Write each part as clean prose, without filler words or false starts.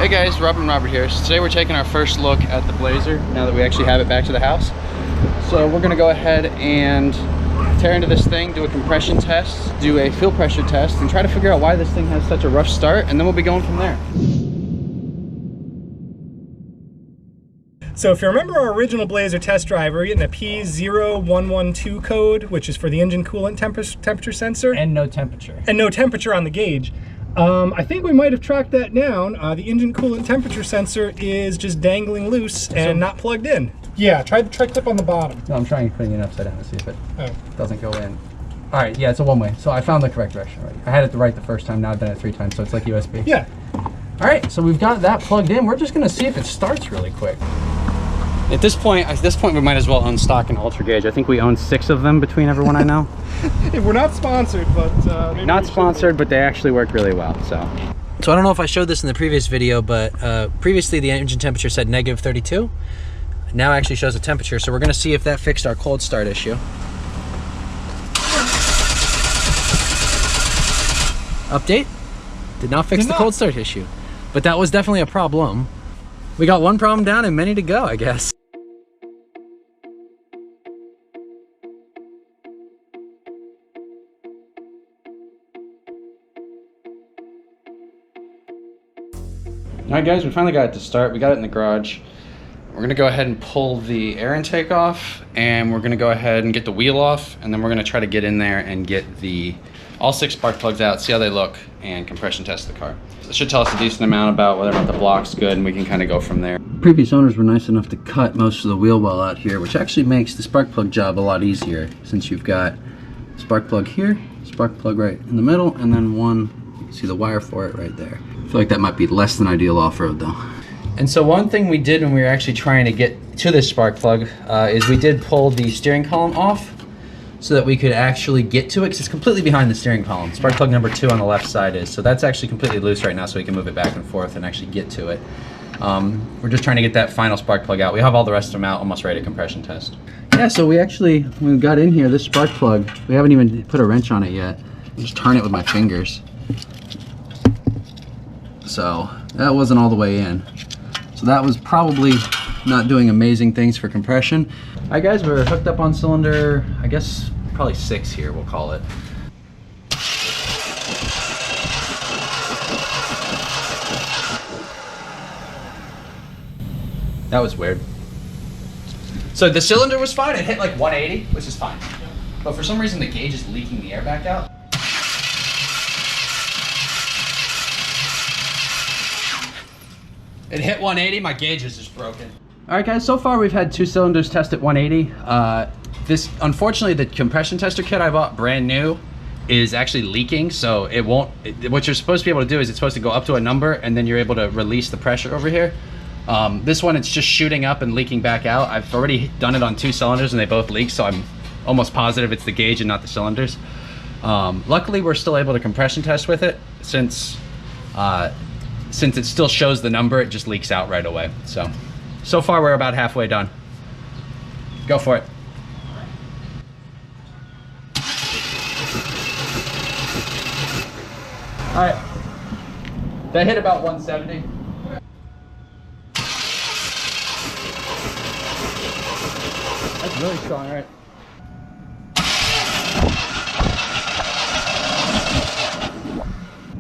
Hey guys, Rob and Robert here. So today we're taking our first look at the Blazer now that we actually have it back to the house. So we're gonna go ahead and tear into this thing, do a compression test, do a fuel pressure test, and try to figure out why this thing has such a rough start, and then we'll be going from there. So if you remember our original Blazer test drive, we're getting a P0112 code, which is for the engine coolant temperature sensor. And no temperature. And no temperature on the gauge. I think we might have tracked that down. The engine coolant temperature sensor is just dangling loose and not plugged in. Yeah, try the clip on the bottom. No, I'm trying putting it upside down to see if it doesn't go in. All right, yeah, it's a one-way. So I found the correct direction already. I had it right the first time, now I've done it 3 times, so it's like USB. Yeah. All right, so we've got that plugged in. We're just gonna see if it starts really quick. At this point we might as well unstock an Ultra Gauge. I think we own 6 of them between everyone I know. We're not sponsored, but not sponsored, but they actually work really well. So I don't know if I showed this in the previous video, but previously the engine temperature said -32. Now it actually shows a temperature, so we're gonna see if that fixed our cold start issue. Update, did not fix the cold start issue, but that was definitely a problem. We got one problem down and many to go, I guess. all right guys, we finally got it to start. We got it in the garage. We're gonna go ahead and pull the air intake off, and we're gonna go ahead and get the wheel off, and then we're gonna try to get in there and get all 6 spark plugs out, see how they look, and compression test the car. It should tell us a decent amount about whether or not the block's good, and we can kind of go from there. Previous owners were nice enough to cut most of the wheel well out here, which actually makes the spark plug job a lot easier, since you've got spark plug here, spark plug right in the middle, and then one, you can see the wire for it right there. I feel like that might be less than ideal off-road though. And so one thing we did when we were actually trying to get to this spark plug is we did pull the steering column off so that we could actually get to it, because it's completely behind the steering column. Spark plug number 2 on the left side is. So that's actually completely loose right now, so we can move it back and forth and actually get to it. We're just trying to get that final spark plug out. We have all the rest of them out, almost ready to compression test. Yeah, so when we got in here, this spark plug, we haven't even put a wrench on it yet. I just turn it with my fingers. So that wasn't all the way in. So that was probably not doing amazing things for compression. All right guys, we're hooked up on cylinder, I guess probably 6 here, we'll call it. That was weird. So the cylinder was fine, it hit like 180, which is fine. But for some reason the gauge is leaking the air back out. It hit 180, my gauge is just broken. All right guys, so far we've had 2 cylinders test at 180. Unfortunately, the compression tester kit I bought brand new is actually leaking, so it won't, what you're supposed to be able to do is it's supposed to go up to a number and then you're able to release the pressure over here. This one, it's just shooting up and leaking back out. I've already done it on 2 cylinders and they both leak, so I'm almost positive it's the gauge and not the cylinders. Luckily, we're still able to compression test with it since it still shows the number, it just leaks out right away. So far we're about halfway done. Go for it. All right, that hit about 170. That's really strong, all right.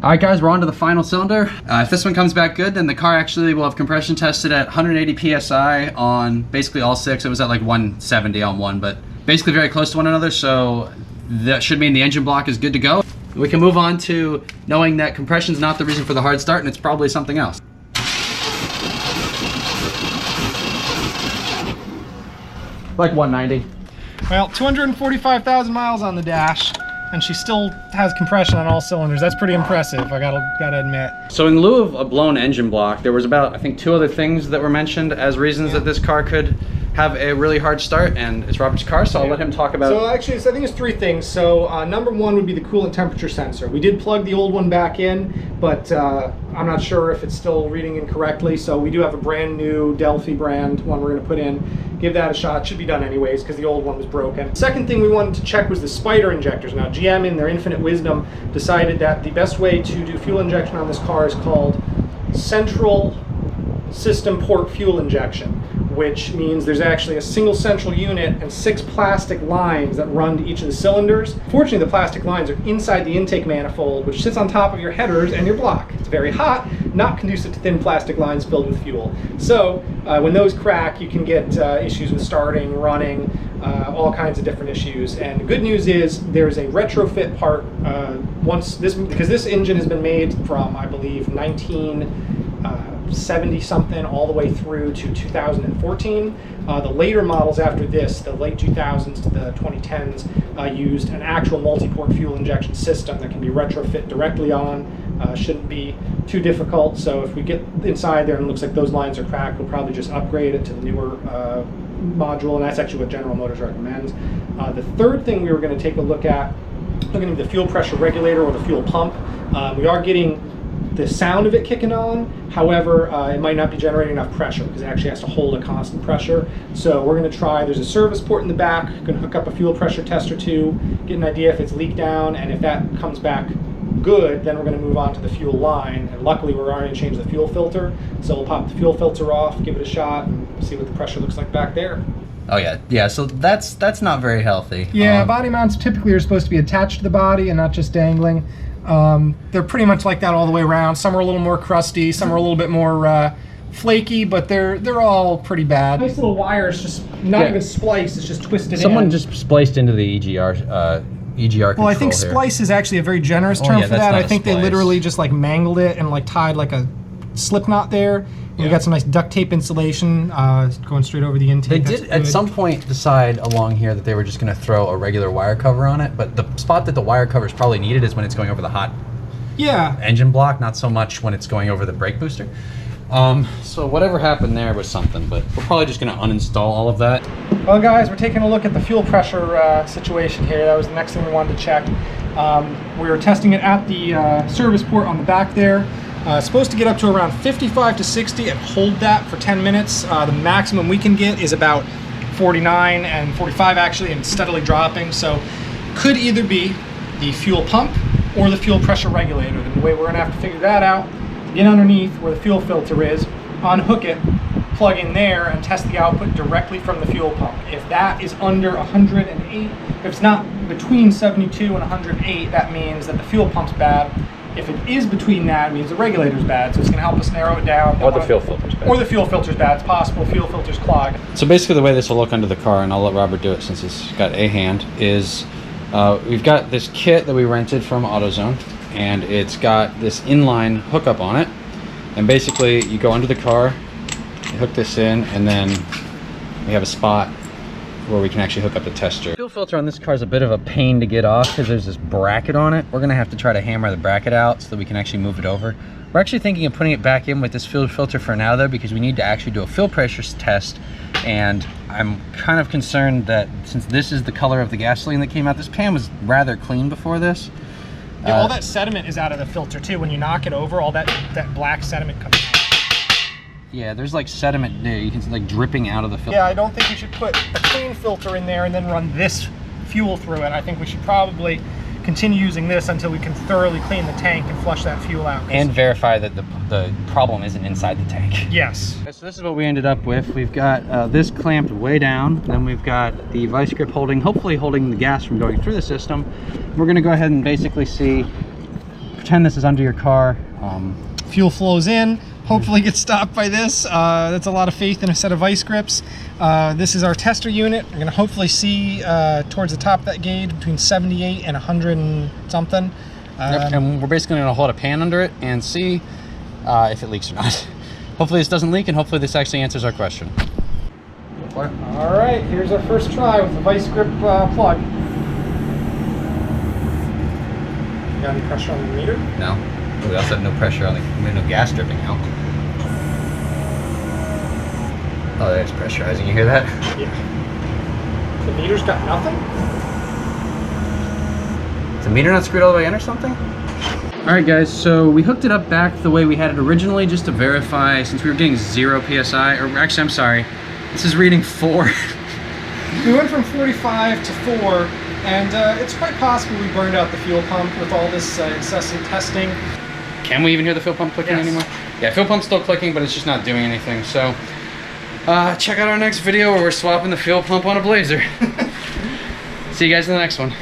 All right guys, we're on to the final cylinder. If this one comes back good, then the car actually will have compression tested at 180 PSI on basically all 6. It was at like 170 on one, but basically very close to one another. So that should mean the engine block is good to go. We can move on to knowing that compression is not the reason for the hard start and it's probably something else. Like 190. Well, 245,000 miles on the dash, and she still has compression on all cylinders. That's pretty impressive, I gotta admit. So in lieu of a blown engine block, there was about, I think, 2 other things that were mentioned as reasons that this car could have a really hard start, and it's Robert's car, so I'll let him talk about it. So actually, I think it's 3 things. So number 1 would be the coolant temperature sensor. We did plug the old one back in, but I'm not sure if it's still reading incorrectly, so we do have a brand new Delphi brand one we're gonna put in. Give that a shot, should be done anyways, because the old one was broken. Second thing we wanted to check was the spider injectors. Now GM, in their infinite wisdom, decided that the best way to do fuel injection on this car is called central system port fuel injection, which means there's actually a single central unit and 6 plastic lines that run to each of the cylinders. Fortunately, the plastic lines are inside the intake manifold, which sits on top of your headers and your block. It's very hot, not conducive to thin plastic lines filled with fuel. So when those crack, you can get issues with starting, running, all kinds of different issues. And the good news is there's a retrofit part because this engine has been made from, I believe, 1970 something all the way through to 2014. The later models after this, the late 2000s to the 2010s, used an actual multi-port fuel injection system that can be retrofit directly on. Shouldn't be too difficult. So if we get inside there and it looks like those lines are cracked, we'll probably just upgrade it to the newer module, and that's actually what General Motors recommends. The third thing we were going to take a look at, looking at the fuel pressure regulator or the fuel pump. We are getting the sound of it kicking on. However, it might not be generating enough pressure because it actually has to hold a constant pressure. So we're going to try, there's a service port in the back, going to hook up a fuel pressure test or two, get an idea if it's leaked down, and if that comes back good, then we're going to move on to the fuel line. And luckily we're already going to change the fuel filter, so we'll pop the fuel filter off, give it a shot, and see what the pressure looks like back there. Oh yeah, so that's not very healthy. Yeah, body mounts typically are supposed to be attached to the body and not just dangling. They're pretty much like that all the way around. Some are a little more crusty, some are a little bit more flaky, but they're all pretty bad. Nice little wires, just not even spliced, it's just twisted in. Someone just spliced into the EGR control. Well, I think splice is actually a very generous term for that. I think they literally just like mangled it and like tied like a slip knot there. We got some nice duct tape insulation going straight over the intake. They did at some point decide along here that they were just going to throw a regular wire cover on it, but the spot that the wire cover is probably needed is when it's going over the hot engine block, not so much when it's going over the brake booster. So whatever happened there was something, but we're probably just going to uninstall all of that. Well guys, we're taking a look at the fuel pressure situation here. That was the next thing we wanted to check. We were testing it at the service port on the back there. Supposed to get up to around 55 to 60 and hold that for 10 minutes. The maximum we can get is about 49 and 45 actually, and steadily dropping. So could either be the fuel pump or the fuel pressure regulator. And the way we're gonna have to figure that out, get underneath where the fuel filter is, unhook it, plug in there, and test the output directly from the fuel pump. If that is under 108, if it's not between 72 and 108, that means that the fuel pump's bad. If it is between that, it means the regulator's bad, so it's going to help us narrow it down. Or the fuel filter's bad. Or the fuel filter's bad. It's possible fuel filter's clogged. So basically the way this will look under the car, and I'll let Robert do it since he's got a hand, is we've got this kit that we rented from AutoZone, and it's got this inline hookup on it. And basically you go under the car, you hook this in, and then we have a spot where we can actually hook up the tester. The fuel filter on this car is a bit of a pain to get off because there's this bracket on it. We're gonna have to try to hammer the bracket out so that we can actually move it over. We're actually thinking of putting it back in with this fuel filter for now though, because we need to actually do a fuel pressure test, and I'm kind of concerned that since this is the color of the gasoline that came out, this pan was rather clean before this. Yeah, all that sediment is out of the filter too. When you knock it over, all that black sediment comes out. Yeah, there's like sediment there. You can see like dripping out of the filter. Yeah, I don't think we should put a clean filter in there and then run this fuel through it. I think we should probably continue using this until we can thoroughly clean the tank and flush that fuel out. And verify that the problem isn't inside the tank. Yes. So this is what we ended up with. We've got this clamped way down. Then we've got the vice grip hopefully holding the gas from going through the system. We're gonna go ahead and basically pretend this is under your car. Fuel flows in. Hopefully gets stopped by this. That's a lot of faith in a set of vice grips. This is our tester unit. We're gonna hopefully see towards the top of that gauge between 78 and 100 and something. Yep, and we're basically gonna hold a pan under it and see if it leaks or not. Hopefully this doesn't leak, and hopefully this actually answers our question. All right, here's our first try with the vice grip plug. Got any pressure on the meter? No. We also have no pressure on no gas dripping out. Oh, there's pressurizing. You hear that? Yeah. The meter's got nothing? Is the meter not screwed all the way in or something? All right, guys, so we hooked it up back the way we had it originally just to verify, since we were getting 0 PSI, or actually, I'm sorry, this is reading 4. We went from 45 to 4, and it's quite possible we burned out the fuel pump with all this incessant testing. Can we even hear the fuel pump clicking Yes. anymore? yeah, fuel pump's still clicking, but it's just not doing anything. So check out our next video where we're swapping the fuel pump on a Blazer. See you guys in the next one.